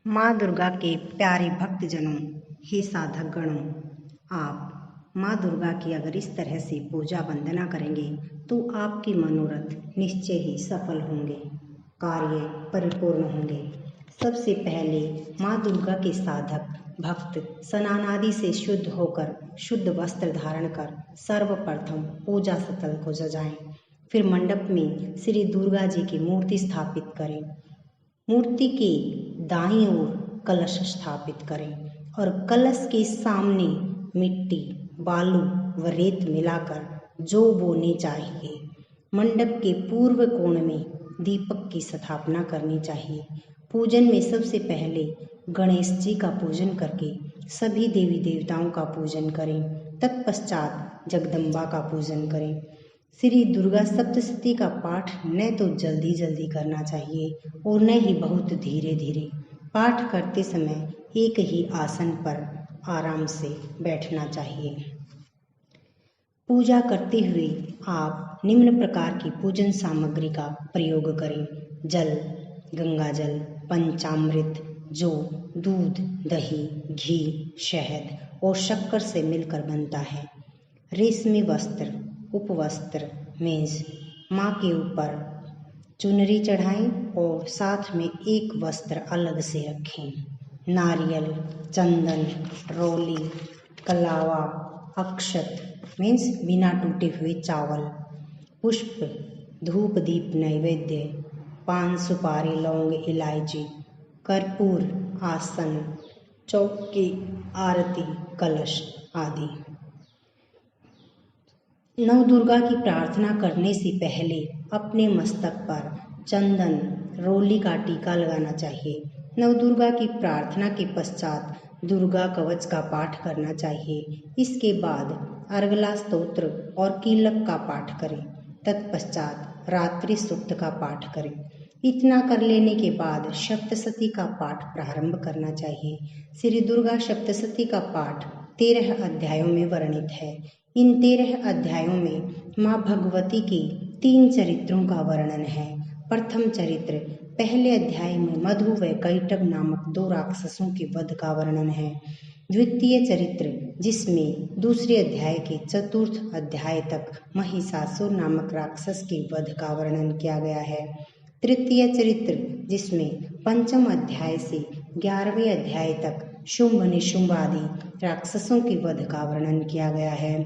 माँ दुर्गा के प्यारे भक्तजनों, हे साधक गणों, आप माँ दुर्गा की अगर इस तरह से पूजा वंदना करेंगे तो आपके मनोरथ निश्चय ही सफल होंगे, कार्य परिपूर्ण होंगे। सबसे पहले माँ दुर्गा के साधक भक्त स्नान आदि से शुद्ध होकर शुद्ध वस्त्र धारण कर सर्वप्रथम पूजा स्थल को सजाएं। फिर मंडप में श्री दुर्गा जी की मूर्ति स्थापित करें। मूर्ति के दाईं ओर कलश स्थापित करें और कलश के सामने मिट्टी, बालू व रेत मिलाकर जौ बोनी चाहिए। मंडप के पूर्व कोण में दीपक की स्थापना करनी चाहिए। पूजन में सबसे पहले गणेश जी का पूजन करके सभी देवी देवताओं का पूजन करें। तत्पश्चात जगदम्बा का पूजन करें। श्री दुर्गा सप्तशती का पाठ न तो जल्दी जल्दी करना चाहिए और न ही बहुत धीरे धीरे। पाठ करते समय एक ही आसन पर आराम से बैठना चाहिए। पूजा करते हुए आप निम्न प्रकार की पूजन सामग्री का प्रयोग करें। जल, गंगा जल, पंचामृत, जो दूध, दही, घी, शहद और शक्कर से मिलकर बनता है। रेशमी वस्त्र, उपवस्त्र, मेज, माँ के ऊपर चुनरी चढ़ाएं और साथ में एक वस्त्र अलग से रखें। नारियल, चंदन, रोली, कलावा, अक्षत मीन्स बिना टूटे हुए चावल, पुष्प, धूप दीप नैवेद्य, पान सुपारी लौंग इलायची, कर्पूर, आसन, चौकी, आरती, कलश आदि। नव दुर्गा की प्रार्थना करने से पहले अपने मस्तक पर चंदन, रोली का टीका लगाना चाहिए। नव दुर्गा की प्रार्थना के पश्चात दुर्गा कवच का पाठ करना चाहिए। इसके बाद अर्गला स्तोत्र और कीलक का पाठ करें। तत्पश्चात रात्रि सूक्त का पाठ करें। इतना कर लेने के बाद सप्तशती का पाठ प्रारंभ करना चाहिए। श्री दुर्गा सप्तशती का पाठ 13 अध्यायों में वर्णित है। इन 13 अध्यायों में माँ भगवती के 3 चरित्रों का वर्णन है। प्रथम चरित्र पहले अध्याय में मधु व कैटभ नामक 2 राक्षसों के वध का वर्णन है। द्वितीय चरित्र जिसमें दूसरे अध्याय के चतुर्थ अध्याय तक महिषासुर नामक राक्षस के वध का वर्णन किया गया है। तृतीय चरित्र जिसमें पंचम अध्याय से 11वें अध्याय तक शुंभ निशुंभ आदि राक्षसों के वध का वर्णन किया गया है।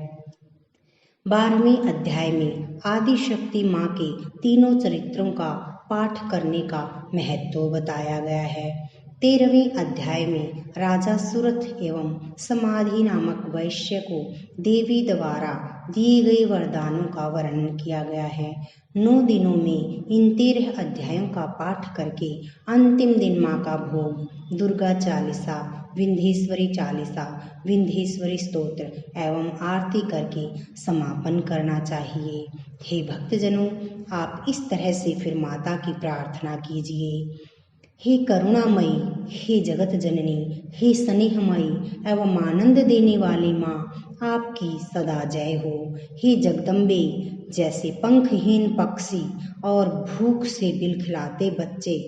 12वें अध्याय में आदि शक्ति माँ के तीनों चरित्रों का पाठ करने का महत्व बताया गया है। 13वें अध्याय में राजा सुरथ एवं समाधि नामक वैश्य को देवी द्वारा दिए गए वरदानों का वर्णन किया गया है। 9 दिनों में इन 13 अध्यायों का पाठ करके अंतिम दिन माँ का भोग दुर्गा चालीसा, विंध्येश्वरी चालीसा, विंध्येश्वरी स्तोत्र एवं आरती करके समापन करना चाहिए। हे भक्तजनों, आप इस तरह से फिर माता की प्रार्थना कीजिए। हे करुणामयी, हे जगत जननी, हे स्नेहमयी एवं आनंद देने वाली माँ, आपकी सदा जय हो। हे जगदम्बे, जैसे पंखहीन पक्षी और भूख से बिलखिलाते बच्चे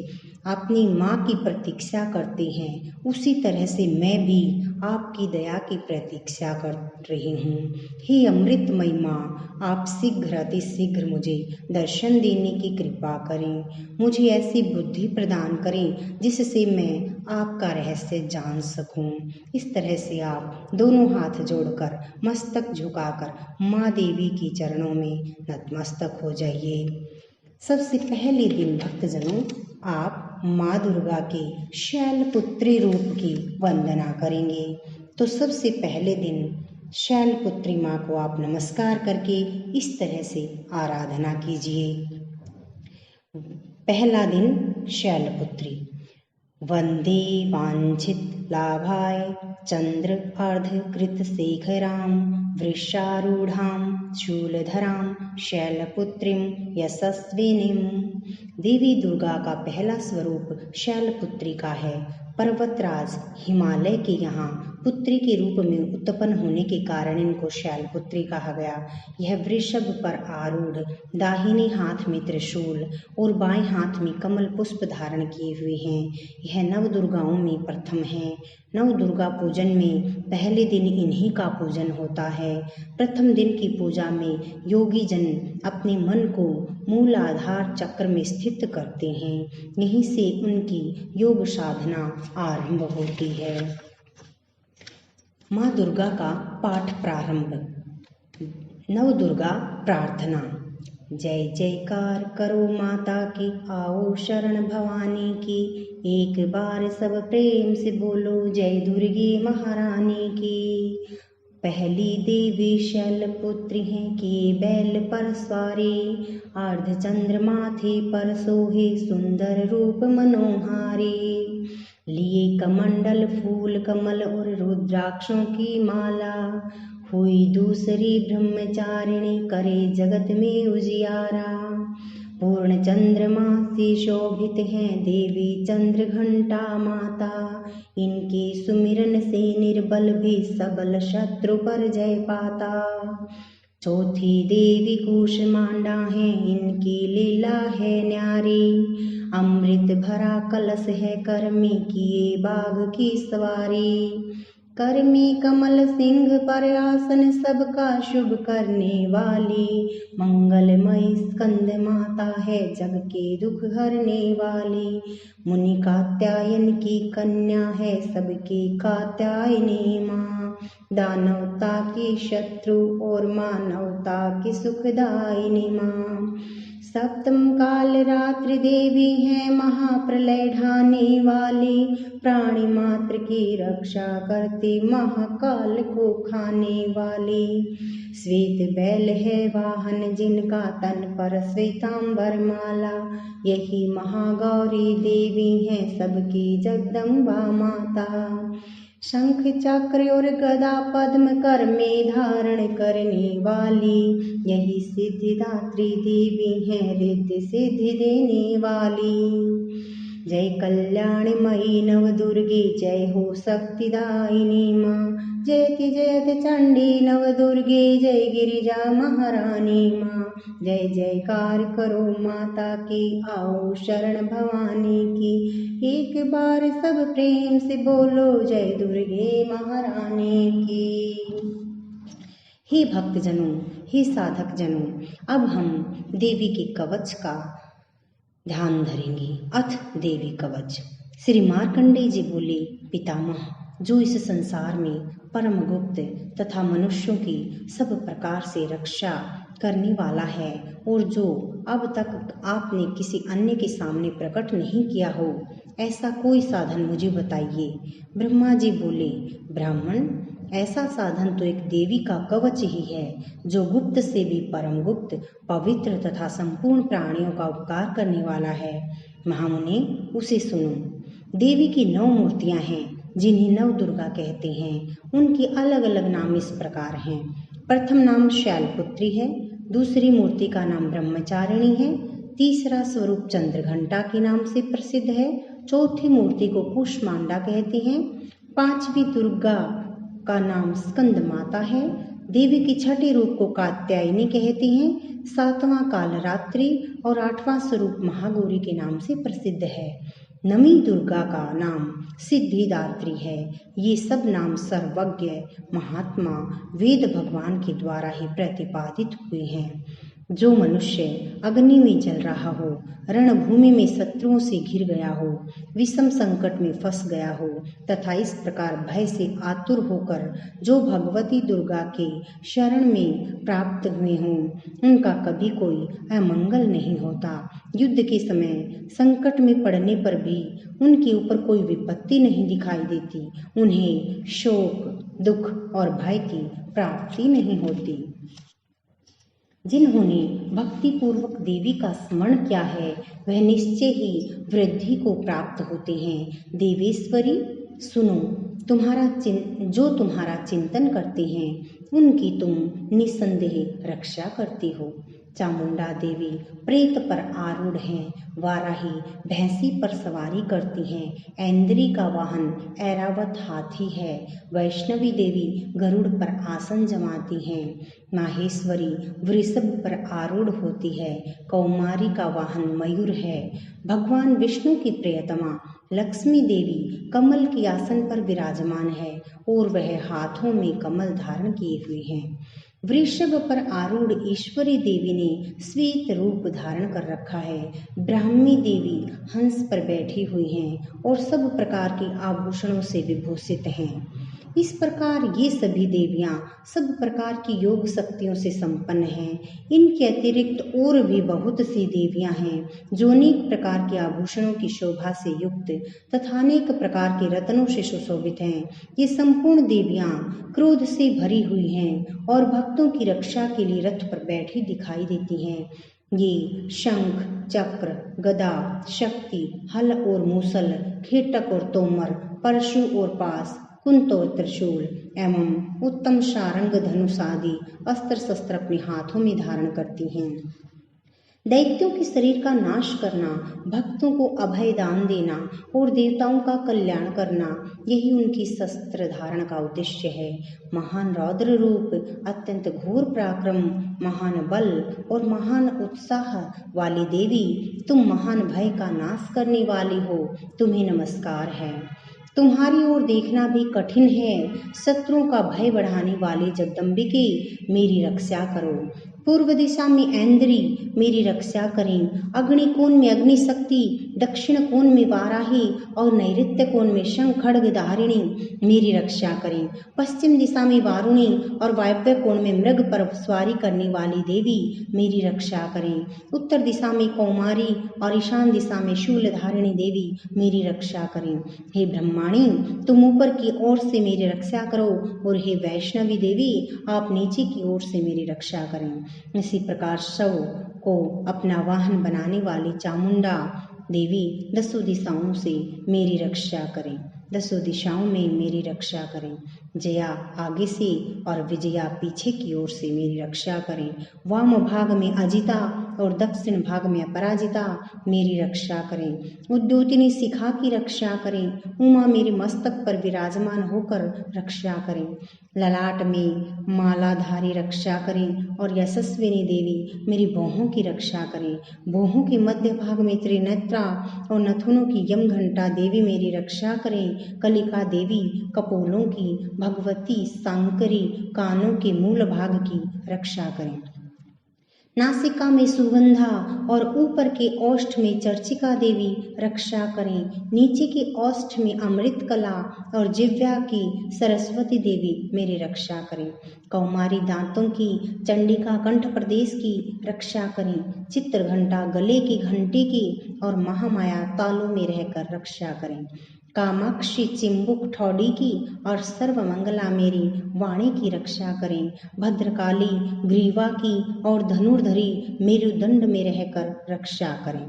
अपनी माँ की प्रतीक्षा करते हैं, उसी तरह से मैं भी आपकी दया की प्रतीक्षा कर रही हूँ। हे अमृतमयी माँ, आप शीघ्र अति शीघ्र मुझे दर्शन देने की कृपा करें। मुझे ऐसी बुद्धि प्रदान करें जिससे मैं आपका रहस्य जान सकूं। इस तरह से आप दोनों हाथ जोड़कर मस्तक झुकाकर माँ देवी की चरणों में नतमस्तक हो जाइए। सबसे पहले दिन भक्तजनों, आप माँ दुर्गा के शैलपुत्री रूप की वंदना करेंगे। तो सबसे पहले दिन शैलपुत्री माँ को आप नमस्कार करके इस तरह से आराधना कीजिए। पहला दिन शैलपुत्री। वंदे वांछित लाभाय चंद्र अर्ध कृत शेखरां वृषारूढ़ां शूलधरां शैलपुत्रीं यशस्विनीं। देवी दुर्गा का पहला स्वरूप शैलपुत्री का है। पर्वतराज हिमालय के यहाँ पुत्री के रूप में उत्पन्न होने के कारण इनको शैलपुत्री कहा गया। यह वृषभ पर आरूढ़, दाहिने हाथ में त्रिशूल और बाएं हाथ में कमल पुष्प धारण किए हुए हैं। यह नवदुर्गाओं में प्रथम है। नवदुर्गा पूजन में पहले दिन इन्हीं का पूजन होता है। प्रथम दिन की पूजा में योगी जन अपने मन को मूल आधार चक्र में स्थित करते हैं। यहीं से उनकी योग साधना आरंभ होती है। माँ दुर्गा का पाठ प्रारंभ। नवदुर्गा प्रार्थना। जय जयकार करो माता की, आओ शरण भवानी की। एक बार सब प्रेम से बोलो, जय दुर्गे महारानी की। पहली देवी शैलपुत्री हैं, किए बैल पर सवारी। अर्धचंद्र माथे पर सोहे, सुंदर रूप मनोहारी। लिए कमंडल फूल कमल और रुद्राक्षों की माला। हुई दूसरी ब्रह्मचारिणी, करे जगत में उजियारा। पूर्ण चंद्रमा से शोभित हैं, देवी चंद्र घंटा माता। इनके सुमिरन से निर्बल भी सबल शत्रु पर जय पाता। चौथी देवी कूष्मांडा है, इनकी लीला है न्यारी। अमृत भरा कलश है, कर में किए बाघ की सवारी। कर में कमल सिंह पर आसन, सबका शुभ करने वाली। मंगलमयी स्कंद माता है, जग के दुख हरने वाली। मुनि कात्यायन की कन्या है, सबकी कात्यायनी माँ। दानवता की शत्रु और मानवता की सुखदायिनी माँ। सप्तम काल रात्रि देवी है, महाप्रलय ढाने वाली। प्राणी मात्र की रक्षा करती, महाकाल को खाने वाली। श्वेत बैल है वाहन, जिनका तन पर श्वेतांबर माला। यही महागौरी देवी है, सबकी जगदम्बा माता। शंख चक्र और गदा पद्म कर में धारण करने वाली। यही सिद्धिदात्री देवी है, रिद्धि सिद्धि देने वाली। जय कल्याणमयी नव दुर्गे, जय हो शक्तिदायिनी माँ। जयति जयति चंडी नव दुर्गे, जय गिरिजा महारानी माँ। जय जयकार करो माता की, आओ शरण भवानी की। एक बार सब प्रेम से बोलो, जय दुर्गे महारानी की। हे भक्तजनों, हे साधक जनों, अब हम देवी के कवच का ध्यान धरेंगे। अथ देवी कवच। श्री मार्कंडेय जी बोले, पितामह, जो इस संसार में परम गुप्त तथा मनुष्यों की सब प्रकार से रक्षा करने वाला है और जो अब तक आपने किसी अन्य के सामने प्रकट नहीं किया हो, ऐसा कोई साधन मुझे बताइए। ब्रह्मा जी बोले, ब्राह्मण, ऐसा साधन तो एक देवी का कवच ही है, जो गुप्त से भी परम गुप्त, पवित्र तथा संपूर्ण प्राणियों का उपकार करने वाला है। महामुने, उसे सुनो। देवी की 9 मूर्तियां हैं, जिन्हें नव दुर्गा कहते हैं। उनके अलग अलग नाम इस प्रकार हैं। प्रथम नाम शैलपुत्री है, दूसरी मूर्ति का नाम ब्रह्मचारिणी है, तीसरा स्वरूप चंद्रघंटा के नाम से प्रसिद्ध है, चौथी मूर्ति को कूष्मांडा कहते हैं, पांचवी दुर्गा का नाम स्कंद माता है, देवी की छठे रूप को कात्यायनी कहते हैं, सातवां कालरात्रि और आठवां स्वरूप महागौरी के नाम से प्रसिद्ध है। नवी दुर्गा का नाम सिद्धिदात्री है। ये सब नाम सर्वज्ञ महात्मा वेद भगवान के द्वारा ही प्रतिपादित हुए हैं। जो मनुष्य अग्नि में जल रहा हो, रणभूमि में शत्रुओं से घिर गया हो, विषम संकट में फंस गया हो तथा इस प्रकार भय से आतुर होकर जो भगवती दुर्गा के शरण में प्राप्त हुए हों, उनका कभी कोई अमंगल नहीं होता। युद्ध के समय संकट में पड़ने पर भी उनके ऊपर कोई विपत्ति नहीं दिखाई देती। उन्हें शोक, दुख और भय की प्राप्ति नहीं होती। जिन्होंने भक्ति पूर्वक देवी का स्मरण किया है, वह निश्चय ही वृद्धि को प्राप्त होते हैं। देवेश्वरी, सुनो, जो तुम्हारा चिंतन करते हैं, उनकी तुम निसंदेह रक्षा करती हो। चामुंडा देवी प्रेत पर आरूढ़ हैं, वाराही भैंसी पर सवारी करती हैं, ऐन्द्री का वाहन ऐरावत हाथी है, वैष्णवी देवी गरुड़ पर आसन जमाती हैं, माहेश्वरी वृषभ पर आरूढ़ होती है, कौमारी का वाहन मयूर है, भगवान विष्णु की प्रियतमा लक्ष्मी देवी कमल के आसन पर विराजमान है और वह हाथों में कमल धारण किए हुए हैं। वृषभ पर आरूढ़ ईश्वरी देवी ने श्वेत रूप धारण कर रखा है। ब्राह्मी देवी हंस पर बैठी हुई हैं और सब प्रकार के आभूषणों से विभूषित हैं। इस प्रकार ये सभी देवियां सब प्रकार की योग शक्तियों से संपन्न हैं। इनके अतिरिक्त और भी बहुत सी देवियां हैं जो अनेक प्रकार के आभूषणों की शोभा से युक्त तथा अनेक प्रकार के रत्नों से सुशोभित हैं। ये संपूर्ण देवियां क्रोध से भरी हुई हैं और भक्तों की रक्षा के लिए रथ पर बैठी दिखाई देती हैं। ये शंख, चक्र, गदा, शक्ति, हल और मूसल, खेटक और तोमर, परशु और पास, कुंत और त्रिशूल एवं उत्तम सारंग धनुष आदि अस्त्र शस्त्र अपने हाथों में धारण करती हैं। दैत्यों के शरीर का नाश करना, भक्तों को अभय दान देना और देवताओं का कल्याण करना, यही उनकी शस्त्र धारण का उद्देश्य है। महान रौद्र रूप, अत्यंत घोर पराक्रम, महान बल और महान उत्साह वाली देवी, तुम महान भय का नाश करने वाली हो, तुम्हें नमस्कार है। तुम्हारी ओर देखना भी कठिन है। शत्रुओं का भय बढ़ाने वाली जगदम्बिके, मेरी रक्षा करो। पूर्व दिशा में ऐन्द्री मेरी रक्षा करें। अग्नि कोण में अग्नि शक्ति, दक्षिण कोण में वाराही और नैऋत्य कोण में शंख खड्ग धारिणी मेरी रक्षा करें। पश्चिम दिशा में वारुणी और वायव्य कोण में मृग पर सवारी करने वाली देवी मेरी रक्षा करें। उत्तर दिशा में कौमारी और ईशान दिशा में शूल धारिणी देवी मेरी रक्षा करें। हे ब्रह्माणी, तुम ऊपर की ओर से मेरी रक्षा करो और हे वैष्णवी देवी, आप नीचे की ओर से मेरी रक्षा करें। इसी प्रकार शव को अपना वाहन बनाने वाली चामुंडा देवी दसों दिशाओं से मेरी रक्षा करें। दसों दिशाओं में मेरी रक्षा करें। जया आगे से और विजया पीछे की ओर से मेरी रक्षा करें। वाम भाग में अजिता और दक्षिण भाग में अपराजिता मेरी रक्षा करें। उद्योतिनी शिखा की रक्षा करें। उमा मेरे मस्तक पर विराजमान होकर रक्षा करें। ललाट में मालाधारी रक्षा करें और यशस्विनी देवी मेरी भौहों की रक्षा करें। भौहों के मध्य भाग में त्रिनेत्रा और नथुनों की यम घंटा देवी मेरी रक्षा करें। कलिका देवी कपोलों की, भगवती सांकरी कानों के मूल भाग की रक्षा करें। नासिका में सुगंधा और ऊपर के ओष्ठ में चर्चिका देवी रक्षा करें। नीचे के ओष्ठ में अमृत कला और जिह्वा की सरस्वती देवी मेरी रक्षा करें। कौमारी दांतों की, चंडिका कंठ प्रदेश की रक्षा करें। चित्र घंटा गले की घंटी की और महामाया तालू में रहकर रक्षा करें। कामाक्षी चिंबुक ठौड़ी की और सर्वमंगला मेरी वाणी की रक्षा करें। भद्रकाली ग्रीवा की और धनुर्धरी मेरुदंड में रहकर रक्षा करें।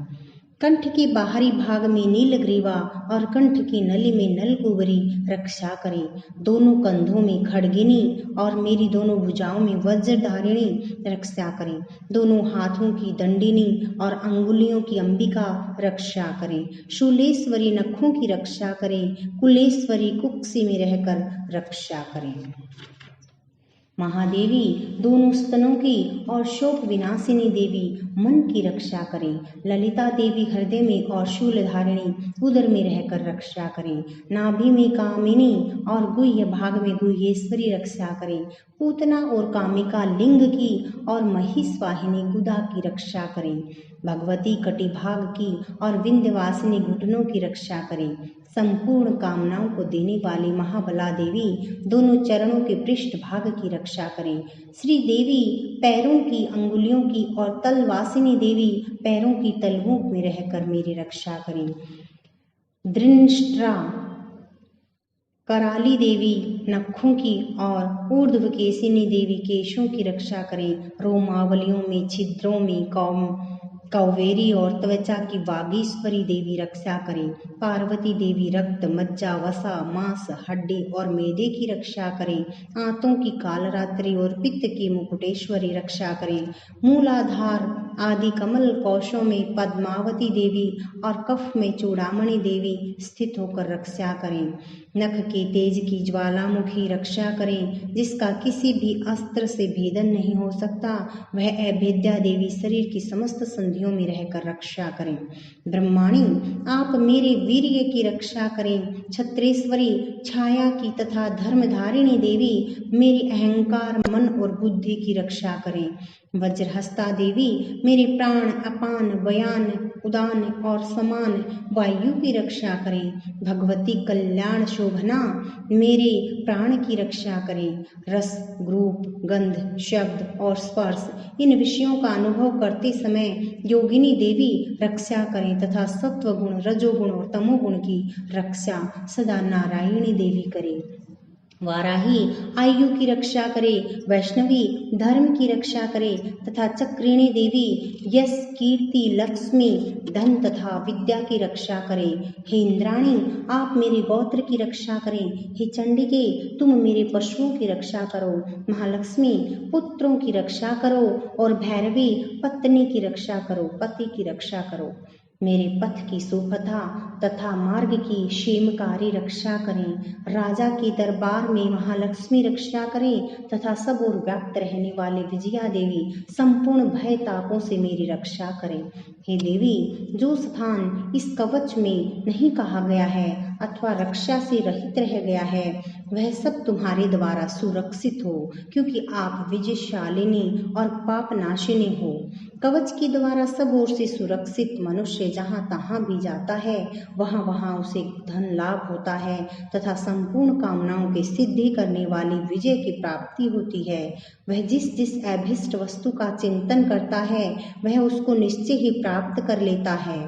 कंठ के बाहरी भाग में नीलग्रीवा और कंठ की नली में नलकुबरी रक्षा करें। दोनों कंधों में खड्गिनी और मेरी दोनों भुजाओं में वज्रधारिणी रक्षा करें। दोनों हाथों की दंडिनी और अंगुलियों की अंबिका रक्षा करें। शूलेश्वरी नखों की रक्षा करें। कुलेश्वरी कुक्षी में रहकर रक्षा करें। महादेवी दोनों स्तनों की और शोक विनाशिनी देवी मन की रक्षा करें। ललिता देवी हृदय में और शूलधारिणी उदर में रहकर रक्षा करें। नाभि में कामिनी और गुह्य भाग में गुह्येश्वरी रक्षा करें। पूतना और कामिका लिंग की और महिषवाहिनी गुदा की रक्षा करें। भगवती कटी भाग की और विंध्यवासिनी घुटनों की रक्षा करें। संपूर्ण कामनाओं को देने वाली महाबला देवी दोनों चरणों के पृष्ठ भाग की रक्षा करें। श्री देवी पैरों की अंगुलियों की और तलवासिनी देवी पैरों की तलवों में रहकर मेरी रक्षा करें। दृष्टा कराली देवी नखों की और ऊर्ध्वकेशिनी देवी केशों की रक्षा करें। रोमावलियों में, छिद्रों में, कौवेरी और त्वचा की वागीश्वरी देवी रक्षा करें। पार्वती देवी रक्त, मज्जा, वसा, मांस, हड्डी और मैदे की रक्षा करें। आंतों की कालरात्रि और पित्त की मुकुटेश्वरी रक्षा करें। मूलाधार आदि कमल कोशों में पद्मावती देवी और कफ में चूड़ामणि देवी स्थित होकर रक्षा करें। नख के तेज की ज्वालामुखी रक्षा करें, जिसका किसी भी अस्त्र से भेदन नहीं हो सकता। वह अभेद्या देवी शरीर की समस्त संधियों में रहकर रक्षा करें। ब्रह्माणी, आप मेरे वीर्य की रक्षा करें। छत्रेश्वरी, छाया की तथा धर्मधारिणी देवी मेरी अहंकार, मन और बुद्धि की रक्षा करें। वज्रहस्ता देवी मेरे प्राण, अपान, व्यान, उदान और समान वायु की रक्षा करें। भगवती कल्याण शोभना मेरे प्राण की रक्षा करें। रस, रूप, गंध, शब्द और स्पर्श इन विषयों का अनुभव करते समय योगिनी देवी रक्षा करें तथा सत्वगुण, रजोगुण और तमोगुण की रक्षा सदा नारायणी देवी करें। वाराही आयु की रक्षा करे। वैष्णवी धर्म की रक्षा करे तथा चक्रिणी देवी यश, कीर्ति, लक्ष्मी, धन तथा विद्या की रक्षा करे। हे इंद्राणी, आप मेरे गोत्र की रक्षा करें। हे चंडिके, तुम मेरे पशुओं की रक्षा करो। महालक्ष्मी, पुत्रों की रक्षा करो और भैरवी पत्नी की रक्षा करो, पति की रक्षा करो। मेरे पथ की सुपथा तथा मार्ग की क्षेमकारी रक्षा करें। राजा के दरबार में महालक्ष्मी रक्षा करें तथा सब ओर व्याप्त रहने वाले विजया देवी संपूर्ण भय तापों से मेरी रक्षा करें। हे देवी, जो स्थान इस कवच में नहीं कहा गया है अथवा रक्षा से रहित रह गया है, वह सब तुम्हारे द्वारा सुरक्षित हो, क्योंकि आप विजयशालिनी और पापनाशिनी हो। कवच के द्वारा सब ओर से सुरक्षित मनुष्य जहाँ तहाँ भी जाता है, वहाँ वहाँ उसे धन लाभ होता है तथा संपूर्ण कामनाओं की सिद्धि करने वाली विजय की प्राप्ति होती है। वह जिस जिस अभीष्ट वस्तु का चिंतन करता है, वह उसको निश्चय ही प्राप्त कर लेता है।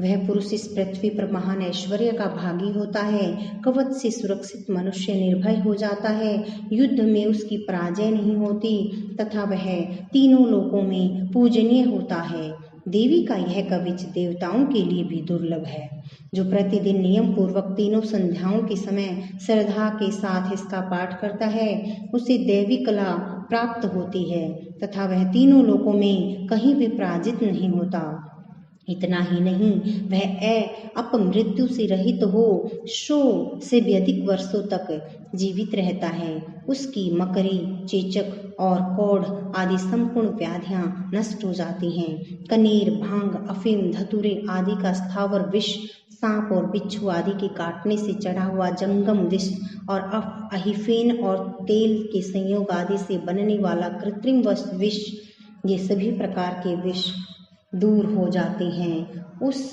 वह पुरुष इस पृथ्वी पर महान ऐश्वर्य का भागी होता है। कवच से सुरक्षित मनुष्य निर्भय हो जाता है, युद्ध में उसकी पराजय नहीं होती तथा वह तीनों लोकों में पूजनीय होता है। देवी का यह कवच देवताओं के लिए भी दुर्लभ है। जो प्रतिदिन नियम पूर्वक तीनों संध्याओं के समय श्रद्धा के साथ इसका पाठ करता है, उसे दैवी कला प्राप्त होती है तथा वह तीनों लोकों में कहीं भी पराजित नहीं होता। इतना ही नहीं, वह अपमृत्यु से रहित हो 100 से भी अधिक वर्षों तक जीवित रहता है। उसकी मकरी, चेचक और कोढ़ आदि संपूर्ण व्याधियां नष्ट हो जाती हैं। कनेर, भांग, अफीम, धतूरे आदि का स्थावर विष, सांप और बिच्छू आदि के काटने से चढ़ा हुआ जंगम विष और अहिफेन और तेल के संयोग आदि से बनने वाला कृत्रिम विष, ये सभी प्रकार के विष दूर हो जाते हैं। उस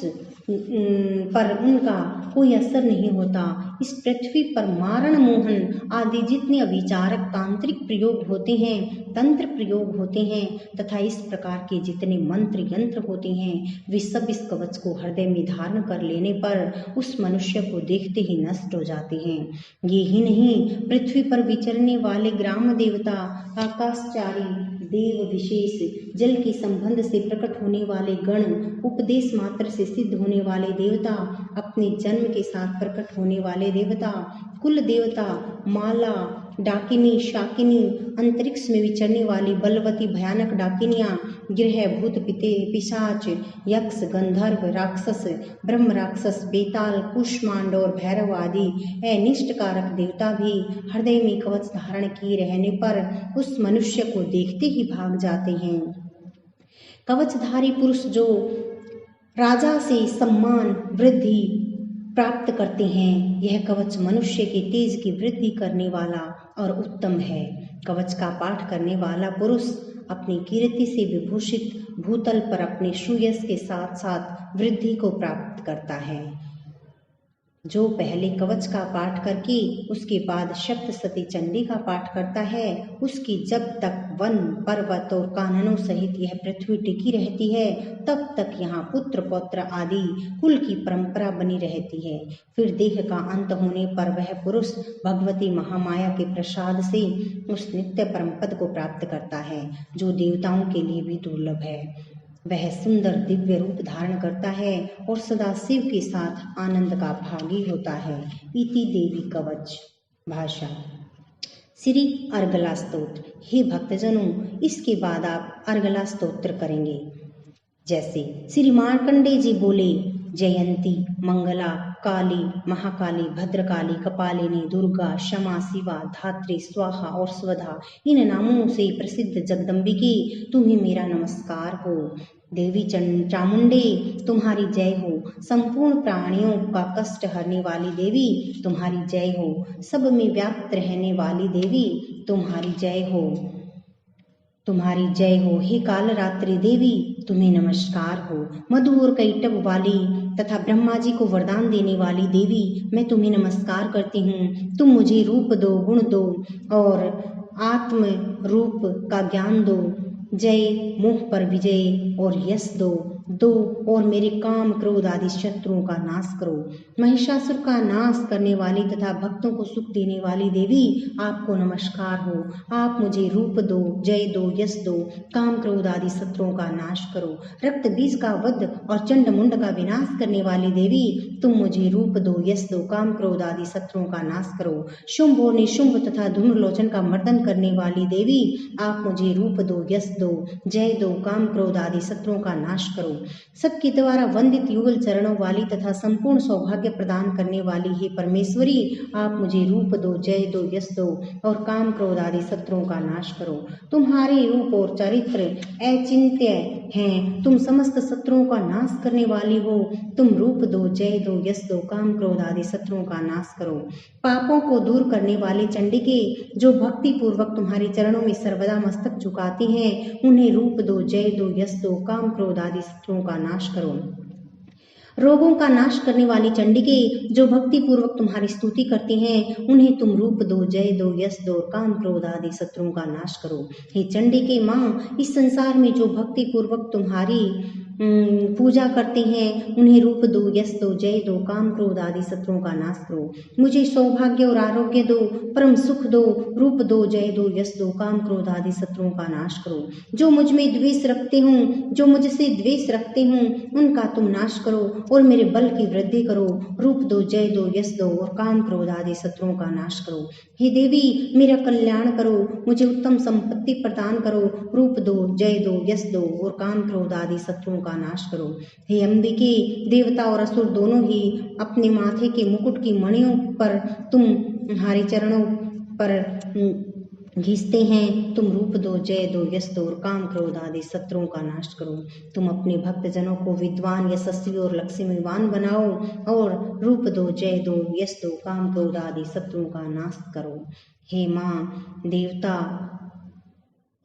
पर उनका कोई असर नहीं होता। इस पृथ्वी पर मारण, मोहन आदि जितने अभिचारक तांत्रिक प्रयोग होते हैं, तंत्र प्रयोग होते हैं तथा इस प्रकार के जितने मंत्र यंत्र होते हैं, वे सब इस कवच को हृदय में धारण कर लेने पर उस मनुष्य को देखते ही नष्ट हो जाते हैं। ये ही नहीं, पृथ्वी पर विचरने वाले ग्राम देवता, आकाशचारी देव विशेष, जल के संबंध से प्रकट होने वाले गण, उपदेश मात्र से सिद्ध होने वाले देवता, अपने जन्म के साथ प्रकट होने वाले देवता, कुल देवता, माला, डाकिनी, शाकिनी, अंतरिक्ष में विचरने वाली बलवती भयानक डाकिनियां, ग्रह, भूत, पिशाच, यक्ष, गंधर्व, राक्षस, ब्रह्म राक्षस, बेताल, कुष्मांड और भैरव आदि अनिष्ट कारक देवता भी हृदय में कवच धारण किए रहने पर उस मनुष्य को देखते ही भाग जाते हैं। कवचधारी पुरुष जो राजा से सम्मान, वृद्धि प्राप्त करते हैं, यह कवच मनुष्य के तेज की वृद्धि करने वाला और उत्तम है। कवच का पाठ करने वाला पुरुष अपनी कीर्ति से विभूषित भूतल पर अपने सुयश के साथ साथ वृद्धि को प्राप्त करता है। जो पहले कवच का पाठ करके उसके बाद सप्तशती चंडी का पाठ करता है, उसकी जब तक वन, पर्वत और काननों सहित यह पृथ्वी टिकी रहती है, तब तक यहाँ पुत्र पौत्र आदि कुल की परंपरा बनी रहती है। फिर देह का अंत होने पर वह पुरुष भगवती महामाया के प्रसाद से उस नित्य परम पद को प्राप्त करता है, जो देवताओं के लिए भी दुर्लभ है। वह सुंदर दिव्य रूप धारण करता है और सदा शिव के साथ आनंद का भागी होता है। इति देवी कवच। भाषा। श्री अर्गला स्तोत्र। हे भक्तजनों, इसके बाद आप अर्गला स्तोत्र करेंगे। जैसे श्री मार्कंडेय जी बोले, जयंती, मंगला, काली, महाकाली, भद्रकाली, कपालिनी, दुर्गा, क्षमा, शिवा, धात्री, स्वाहा और स्वधा, इन नामों से प्रसिद्ध जगदम्बिके, तुम्हें मेरा नमस्कार हो। देवी चामुंडे, तुम्हारी जय हो। संपूर्ण प्राणियों का कष्ट हरने वाली देवी, तुम्हारी जय हो। सब में व्याप्त रहने वाली देवी, तुम्हारी जय हो। तुम्हारी जय हो। हे कालरात्रि देवी, तुम्हें नमस्कार हो। मधु और कैटभ वाली तथा ब्रह्मा जी को वरदान देने वाली देवी, मैं तुम्हें नमस्कार करती हूँ। तुम मुझे रूप दो, गुण दो और आत्म रूप का ज्ञान दो। जय, मोह पर विजय और यश दो और मेरे काम क्रोध आदि शत्रुओं का नाश करो। महिषासुर का नाश करने वाली तथा भक्तों को सुख देने वाली देवी, आपको नमस्कार हो। आप मुझे रूप दो, जय दो, यश दो, काम क्रोध आदि शत्रुओं का नाश करो। रक्त बीज का वध और चंड मुंड का विनाश करने वाली देवी, तुम मुझे रूप दो, यश दो, काम क्रोध आदि शत्रुओं का नाश करो। शुंभ और निशुंभ तथा धूम्रलोचन का मर्दन करने वाली देवी, आप मुझे रूप दो, यश दो, जय दो, काम क्रोध आदि शत्रुओं का नाश करो। सबके द्वारा वंदित युगल चरणों वाली तथा संपूर्ण सौभाग्य प्रदान करने वाली हे परमेश्वरी, आप मुझे रूप दो, जय दो, यश दो और काम क्रोध आदि शत्रुओं का नाश करो। तुम्हारे रूप और चरित्र अचिंत्य हैं। तुम समस्त शत्रुओं का नाश करने वाली हो। तुम रूप दो, जय दो, यश दो, काम क्रोध आदि शत्रुओं का नाश करो। पापों को दूर करने वाली चंडिके, जो भक्ति पूर्वक तुम्हारे चरणों में सर्वदा मस्तक झुकाती हैं, उन्हें रूप दो, जय दो, यश दो, काम क्रोध आदि शत्रुओं का नाश करो। रोगों का नाश करने वाली चंडिके, जो भक्ति पूर्वक तुम्हारी स्तुति करती हैं, उन्हें तुम रूप दो, जय दो, यश दो, काम क्रोध आदि शत्रुओं का नाश करो। हे चंडिके माँ, इस संसार में जो भक्ति पूर्वक तुम्हारी पूजा करते हैं, उन्हें रूप दो, यश दो, जय दो, काम क्रोध आदि शत्रुओं का नाश करो। मुझे सौभाग्य और आरोग्य दो, परम सुख दो, रूप दो, जय दो, यश दो, काम क्रोध आदि शत्रुओं का नाश करो। जो मुझ में द्वेष रखते हों, जो मुझसे द्वेष रखते हों, उनका तुम नाश करो और मेरे बल की वृद्धि करो। रूप दो, जय दो, यश दो और काम क्रोध आदि शत्रुओं का नाश करो। हे देवी, मेरा कल्याण करो, मुझे उत्तम संपत्ति प्रदान करो। रूप दो, जय दो, यश दो और काम क्रोध आदि शत्रुओं का नाश करो। हे अंबिके, देवता और असुर दोनों ही अपने माथे के मुकुट की मणियों पर तुम्हारे चरणों पर घिसते हैं। तुम रूप दो, जय दो, यश दो और काम क्रोध आदि शत्रुओं का नाश करो। तुम अपने भक्तजनों को विद्वान, यशस्वी और लक्ष्मीवान बनाओ और रूप दो, जय दो, यश दो, काम क्रोध आदि शत्रुओं का नाश करो। हे माँ, देवता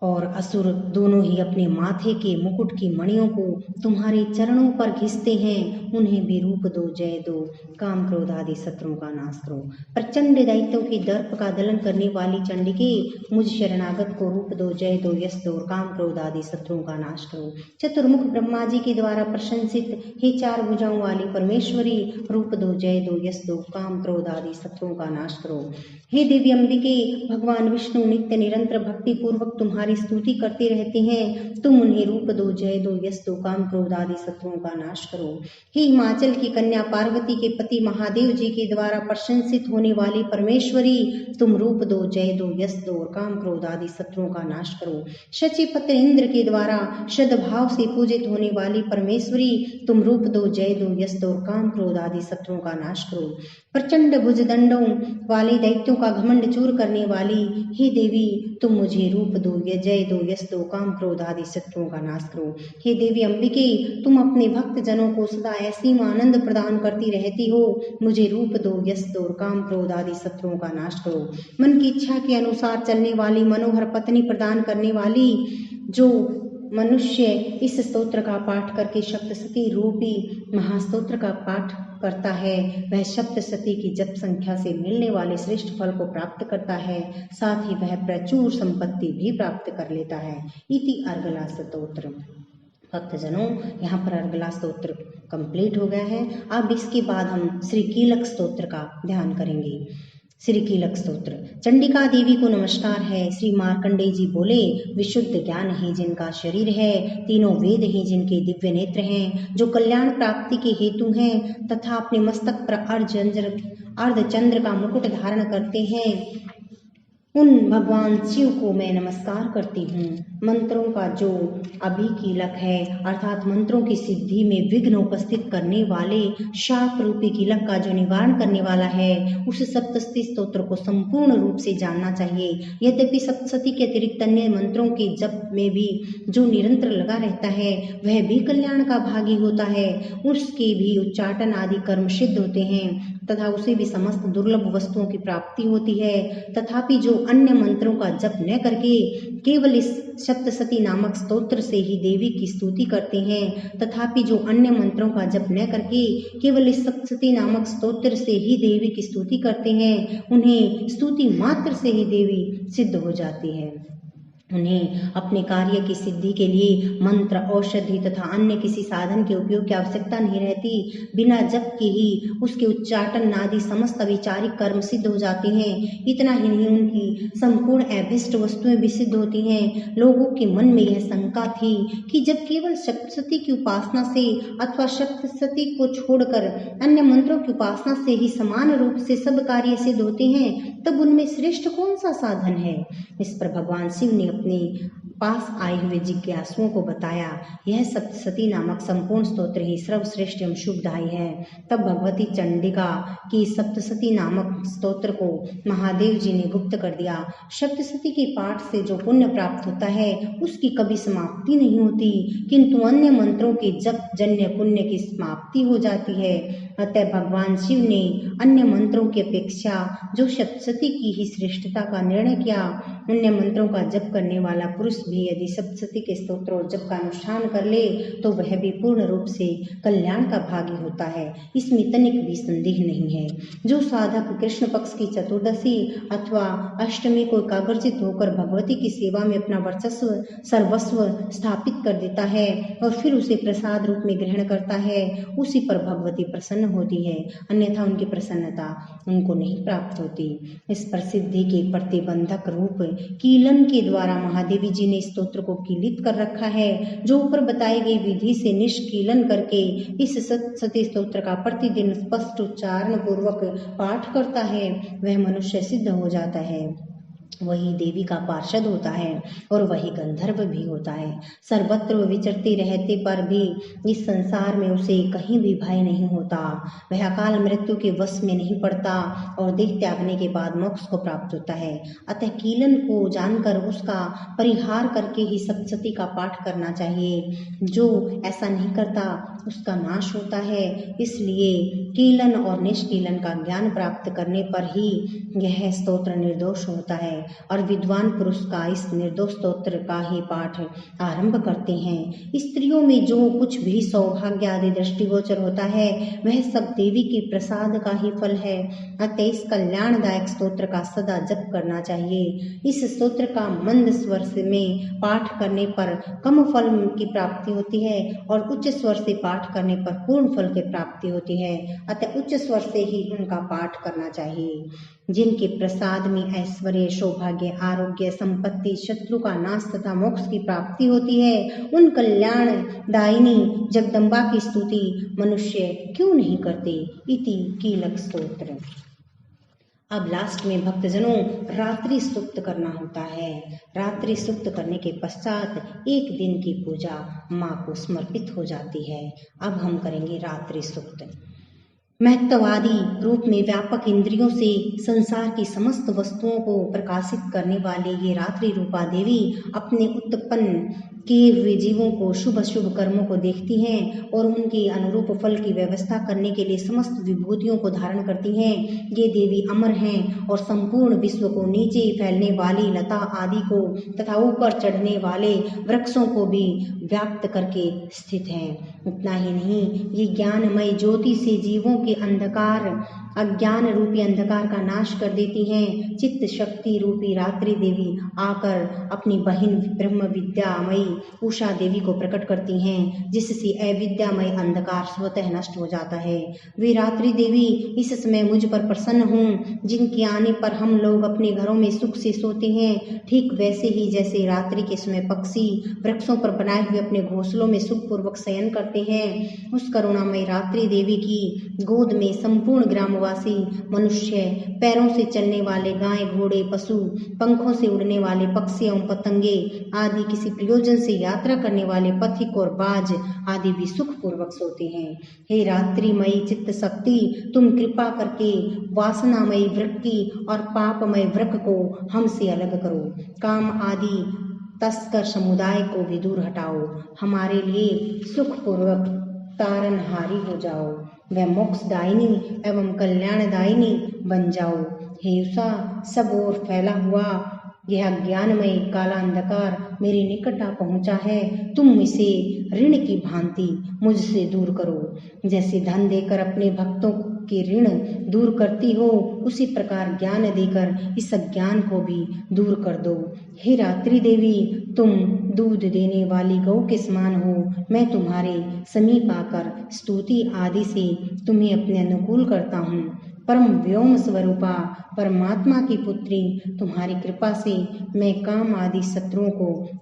और असुर दोनों ही अपने माथे के मुकुट की मणियों को तुम्हारे चरणों पर घिसते हैं। उन्हें भी रूप दो, जय दो, काम क्रोध आदि शत्रुओं का नाश करो। प्रचंड दैत्यों के दर्प का दलन करने वाली चंडिके, मुझ शरणागत को रूप दो, जय दो, यश दो और काम क्रोध आदि शत्रुओं का नाश करो। चतुर्मुख ब्रह्मा जी के द्वारा प्रशंसित हे चार भुजाओं वाली परमेश्वरी, रूप दो, जय दो, यश दो, काम क्रोध आदि शत्रुओं का नाश करो। हे देवी अंबिके, भगवान विष्णु नित्य निरंतर भक्ति पूर्वक तुम्हारी स्तुति करते रहते हैं। तुम उन्हें रूप दो, जय दो, यश दो, काम क्रोध आदि शत्रुओं का नाश करो। हे हिमाचल की कन्या पार्वती के पति महादेव जी के द्वारा प्रशंसित होने वाली परमेश्वरी, तुम रूप दो, जय दो, यश दो और काम क्रोध आदि शत्रुओं का नाश करो। शचीपत्र इंद्र के द्वारा सद्भाव से पूजित होने वाली परमेश्वरी, तुम रूप दो, जय दो, यश दो और काम क्रोध आदि शत्रुओं का नाश करो। प्रचंड भुजदंडों वाले दैत्यों का घमंड चूर करने वाली हे देवी, तुम मुझे रूप दो, जय दो, यश दो, काम क्रोध आदि शत्रुओं का नाश करो। हे देवी अंबिके, तुम अपने भक्त जनों को सदा असीम आनंद प्रदान करती रहती हो। मुझे रूप दो, यश दो और काम क्रोध आदि शत्रुओं का नाश करो। मन की इच्छा के अनुसार चलने वाली, मनोहर पत्नी प्रदान करने वाली, जो मनुष्य इस स्तोत्र का पाठ करके सप्तशती रूपी महास्तोत्र का पाठ करता है, वह सप्तशती की जप संख्या से मिलने वाले श्रेष्ठ फल को प्राप्त करता है। साथ ही वह प्रचुर संपत्ति भी प्राप्त कर लेता है। इति अर्गला स्तोत्र। भक्तजनों, यहाँ पर अर्गला स्तोत्र कंप्लीट हो गया है। अब इसके बाद हम श्री कीलक स्तोत्र का ध्यान करेंगे। श्री कीलक स्तोत्र। चंडिका देवी को नमस्कार है। श्री मार्कंडेय जी बोले, विशुद्ध ज्ञान है जिनका शरीर है, तीनों वेद हैं जिनके दिव्य नेत्र हैं, जो कल्याण प्राप्ति के हेतु हैं तथा अपने मस्तक पर अर्धचंद्र का मुकुट धारण करते हैं, उन भगवान शिव को मैं नमस्कार करती हूँ। मंत्रों का जो अभिकीलक है अर्थात मंत्रों की सिद्धि में विघ्न उपस्थित करने वाले शाप रूपी कीलक का जो निवारण करने वाला है, उस सप्तशती स्तोत्र को संपूर्ण रूप से जानना चाहिए। यद्यपि सप्तशती के अतिरिक्त अन्य मंत्रों के जप में भी जो निरंतर लगा रहता है वह भी कल्याण का भागी होता है, उसके भी उच्चाटन आदि कर्म सिद्ध होते हैं तथा उसे भी समस्त दुर्लभ वस्तुओं की प्राप्ति होती है। तथापि जो अन्य मंत्रों का जप न करके केवल इस सप्तशती नामक स्तोत्र से ही देवी की स्तुति करते हैं, तथापि जो अन्य मंत्रों का जप न करके केवल इस सप्तशती नामक स्तोत्र से ही देवी की स्तुति करते हैं, उन्हें स्तुति मात्र से ही देवी सिद्ध हो जाती है। उन्हें अपने कार्य की सिद्धि के लिए मंत्र, औषधि तथा अन्य किसी साधन के उपयोग की आवश्यकता नहीं रहती। बिना जप के ही उसके उच्चाटन आदि समस्त अविचारिक कर्म सिद्ध हो जाते हैं। इतना ही नहीं, उनकी संपूर्ण अभीष्ट वस्तुएं भी सिद्ध होती हैं। लोगों के मन में यह शंका थी कि जब केवल सप्तशती की उपासना से अथवा सप्तशती को छोड़कर अन्य मंत्रों की उपासना से ही समान रूप से सब कार्य सिद्ध होते हैं, तब उनमें श्रेष्ठ कौन सा साधन है। इस पर भगवान शिव ने अपने पास आए हुए जिज्ञासुओं को बताया, यह सप्तशती नामक संपूर्ण स्तोत्र ही सर्वश्रेष्ठ एवं शुभदायी है। तब भगवती चंडिका की सप्तशती नामक स्तोत्र को महादेव जी ने गुप्त कर दिया। सप्तशती के पाठ से जो पुण्य प्राप्त होता है उसकी कभी समाप्ति नहीं होती, किंतु अन्य मंत्रों के जप जन्य पुण्य की समाप्ति हो जाती है। अतः भगवान शिव ने अन्य मंत्रों की अपेक्षा जो सप्तशती की ही श्रेष्ठता का निर्णय किया। अन्य मंत्रों का जप करने वाला पुरुष भी यदि सप्तशती के स्तोत्र और जप का अनुष्ठान कर ले तो वह भी पूर्ण रूप से कल्याण का भागी होता है, इसमें तनिक भी संदेह नहीं है। जो साधक कृष्ण पक्ष की चतुर्दशी अथवा अष्टमी को एकाग्रचित होकर भगवती की सेवा में अपना वर्चस्व सर्वस्व स्थापित कर देता है और फिर उसे प्रसाद रूप में ग्रहण करता है, उसी पर भगवती प्रसन्न होती है, अन्यथा उनकी प्रसन्नता उनको नहीं प्राप्त होती। इस प्रसिद्धि के प्रतिबंधक रूप कीलन के द्वारा महादेवी जी ने स्तोत्र को कीलित कर रखा है। जो ऊपर बताई गई विधि से निष्कीलन करके इस सप्तशती स्तोत्र का प्रतिदिन स्पष्ट उच्चारण पूर्वक पाठ करता है वह मनुष्य सिद्ध हो जाता है, वही देवी का पार्षद होता है और वही गंधर्व भी होता है। सर्वत्र विचरते रहते पर भी इस संसार में उसे कहीं भी भय नहीं होता, वह अकाल मृत्यु के वश में नहीं पड़ता और देह त्यागने के बाद मोक्ष को प्राप्त होता है। अतः कीलन को जानकर उसका परिहार करके ही सप्तशती का पाठ करना चाहिए। जो ऐसा नहीं करता उसका नाश होता है। इसलिए कीलन और निष्कीलन का ज्ञान प्राप्त करने पर ही यह स्तोत्र निर्दोष होता है और विद्वान पुरुष का इस निर्दोष स्तोत्र का ही पाठ आरंभ करते हैं। स्त्रियों में जो कुछ भी सौभाग्य आदि दृष्टिगोचर होता है वह सब देवी के प्रसाद का ही फल है। अतः इस कल्याणदायक स्तोत्र का सदा जप करना चाहिए। इस स्तोत्र का मंद स्वर में पाठ करने पर कम फल की प्राप्ति होती है और उच्च स्वर से पाठ करने पर पूर्ण फल की प्राप्ति होती है। अतः उच्च स्वर से ही उनका पाठ करना चाहिए। जिनके प्रसाद में ऐश्वर्य, सौभाग्य, आरोग्य, संपत्ति, शत्रु का नाश तथा मोक्ष की प्राप्ति होती है, उन कल्याणदायिनी जगदम्बा की स्तुति मनुष्य क्यों नहीं करते। इति कीलक स्तोत्र। अब लास्ट में भक्तजनों रात्रि सूक्त करना होता है। रात्रि सूक्त करने के पश्चात एक दिन की पूजा माँ को समर्पित हो जाती है। अब हम करेंगे रात्रि सूक्त। महत्ववादी रूप में व्यापक इंद्रियों से संसार की समस्त वस्तुओं को प्रकाशित करने वाले ये रात्रि रूपा देवी अपने उत्पन्न किए हुए जीवों को शुभ अशुभ कर्मों को देखती हैं और उनके अनुरूप फल की व्यवस्था करने के लिए समस्त विभूतियों को धारण करती हैं। ये देवी अमर हैं और संपूर्ण विश्व को, नीचे फैलने वाली लता आदि को तथा ऊपर चढ़ने वाले वृक्षों को भी व्याप्त करके स्थित हैं। इतना ही नहीं, ये ज्ञानमय ज्योति से जीवों के रूपी अंधकार, अज्ञान रूपी अंधकार का नाश कर देती हैं। चित्त शक्ति रूपी रात्रि देवी आकर अपनी बहन ब्रह्म विद्यामयी उषा देवी को प्रकट करती हैं, जिससे अविद्यामय अंधकार स्वतः नष्ट हो जाता है। वे रात्रि देवी इस समय मुझ पर प्रसन्न हों, जिनके आने पर हम लोग अपने घरों में सुख से सोते हैं। ठीक वैसे ही जैसे रात्रि के समय पक्षी वृक्षों पर बनाए हुए अपने घोंसलों में सुखपूर्वक शयन करते हैं, उस करुणामय रात्रि देवी की गोद में संपूर्ण ग्रामवासी मनुष्य, पैरों से चलने वाले गाय घोड़े पशु, पंखों से उड़ने वाले पक्षी एवं पतंगे आदि, किसी प्रयोजन से यात्रा करने वाले पथिक और बाज आदि भी सुखपूर्वक सोते हैं। हे रात्रिमयी चित्त शक्ति, तुम कृपा करके वासनामयी वृक्ति और पापमय वृक्क को हमसे अलग करो। काम आदि तस्कर समुदाय को भी दूर हटाओ। हमारे लिए सुखपूर्वक तारनहारी हो जाओ। वह मोक्षदायिनी एवं कल्याणदायिनी बन जाओ। हे उषा, सब ओर फैला हुआ यह ज्ञानमय काला अंधकार मेरे निकट आ पहुंचा है। तुम इसे ऋण की भांति मुझसे दूर करो। जैसे धन देकर अपने भक्तों के ऋण दूर करती हो, उसी प्रकार ज्ञान देकर इस अज्ञान को भी दूर कर दो। हे रात्रि देवी, तुम दूध देने वाली गौ के समान हो। मैं तुम्हारे समीप आकर स्तुति आदि से तुम्हें अपने अनुकूल करता हूँ। परम व्योम स्वरूपा परमात्मा की पुत्री, तुम्हारी कृपा से मैं काम आदि शत्रुओं को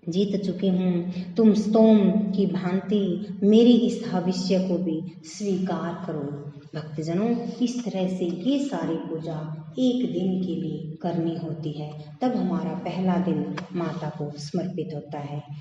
जीत चुकी हूँ। तुम स्तोम की भांति मेरी इस भविष्य को भी स्वीकार करो। भक्तजनों, इस तरह से ये सारी पूजा एक दिन के लिए करनी होती है, तब हमारा पहला दिन माता को समर्पित होता है।